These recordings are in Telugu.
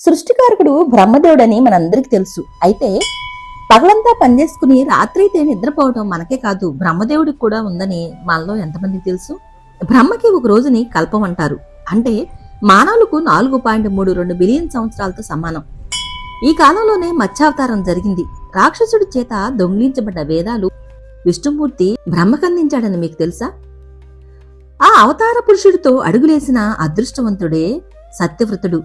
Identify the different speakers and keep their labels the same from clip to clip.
Speaker 1: సృష్టికారకుడు బ్రహ్మదేవుడని మనందరికి తెలుసు. అయితే పగలంతా పనిచేసుకుని రాత్రైతే నిద్రపోవటం మనకే కాదు, బ్రహ్మదేవుడికి కూడా ఉందని మనలో ఎంతమందికి తెలుసు? బ్రహ్మకి ఒక రోజుని కల్పం అంటారు. అంటే మానవులకు 4.32 బిలియన్ సంవత్సరాలతో సమానం. ఈ కాలంలోనే మత్స్యావతారం జరిగింది. రాక్షసుడి చేత దొంగిలించబడ్డ వేదాలు విష్ణుమూర్తి బ్రహ్మకందించాడని మీకు తెలుసా? ఆ అవతార పురుషుడితో అడుగులేసిన అదృష్టవంతుడే సత్యవ్రతుడు,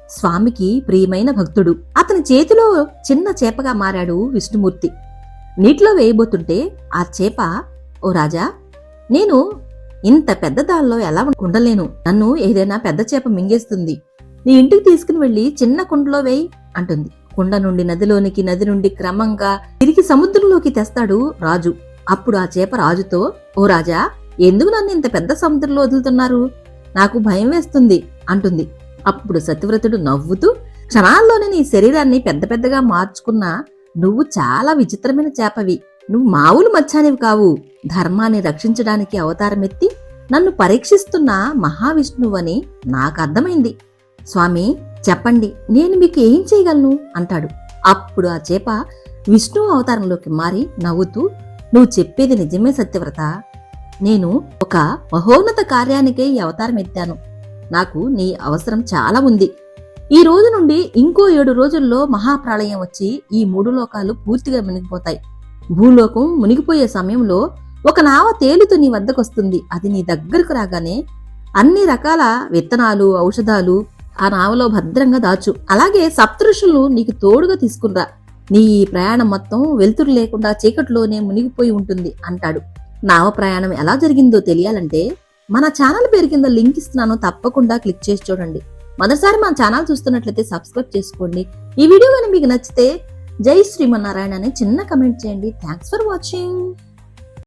Speaker 1: స్వామికి ప్రియమైన భక్తుడు. అతని చేతిలో చిన్న చేపగా మారాడు విష్ణుమూర్తి. నీటిలో వేయబోతుంటే ఆ చేప, ఓ రాజా, నేను ఇంత పెద్ద దానిలో ఎలా ఉండలేను, నన్ను ఏదైనా పెద్ద చేప మింగేస్తుంది, నీ ఇంటికి తీసుకుని వెళ్లి చిన్న కుండలో వేయి అంటుంది. కుండ నుండి నదిలోనికి, నది నుండి క్రమంగా తిరిగి సముద్రంలోకి తెస్తాడు రాజు. అప్పుడు ఆ చేప రాజుతో, ఓ రాజా, ఎందుకు నన్ను ఇంత పెద్ద సముద్రంలో వదులుతున్నారు, నాకు భయం వేస్తుంది అంటుంది. అప్పుడు సత్యవ్రతుడు నవ్వుతూ, క్షణాల్లోనే నీ శరీరాన్ని పెద్ద పెద్దగా మార్చుకున్నా నువ్వు చాలా విచిత్రమైన చేపవి, నువ్వు మామూలు మత్స్యానివి కావు, ధర్మాన్ని రక్షించడానికి అవతారమెత్తి నన్ను పరీక్షిస్తున్న మహావిష్ణువని నాకు అర్థమైంది. స్వామి, చెప్పండి, నేను మీకు ఏం చేయగలను అంటాడు. అప్పుడు ఆ చేప విష్ణు అవతారంలోకి మారి నవ్వుతూ, నువ్వు చెప్పేది నిజమే సత్యవ్రత, నేను ఒక మహోన్నత కార్యానికే ఈ అవతారం ఎత్తాను, నాకు నీ అవసరం చాలా ఉంది. ఈ రోజు నుండి ఇంకో 7 రోజుల్లో మహాప్రళయం వచ్చి ఈ 3 లోకాలు పూర్తిగా మునిగిపోతాయి. భూలోకం మునిగిపోయే సమయంలో ఒక నావ తేలుతూ నీ వద్దకొస్తుంది. అది నీ దగ్గరకు రాగానే అన్ని రకాల విత్తనాలు, ఔషధాలు ఆ నావలో భద్రంగా దాచు. అలాగే సప్తఋషులు నీకు తోడుగా తీసుకునిరా. నీ ఈ ప్రయాణం మొత్తం వెలుతురు లేకుండా చీకటిలోనే మునిగిపోయి ఉంటుంది అంటాడు. నావ ప్రయాణం ఎలా జరిగిందో తెలియాలంటే మన ఛానల్ పేరు కింద లింక్ ఇస్తున్నాను, తప్పకుండా క్లిక్ చేసి చూడండి. మొదటిసారి మన ఛానల్ చూస్తున్నట్లయితే సబ్స్క్రైబ్ చేసుకోండి. ఈ వీడియో కానీ మీకు నచ్చితే జై శ్రీమన్నారాయణ అని చిన్న కమెంట్ చేయండి. Thanks for watching.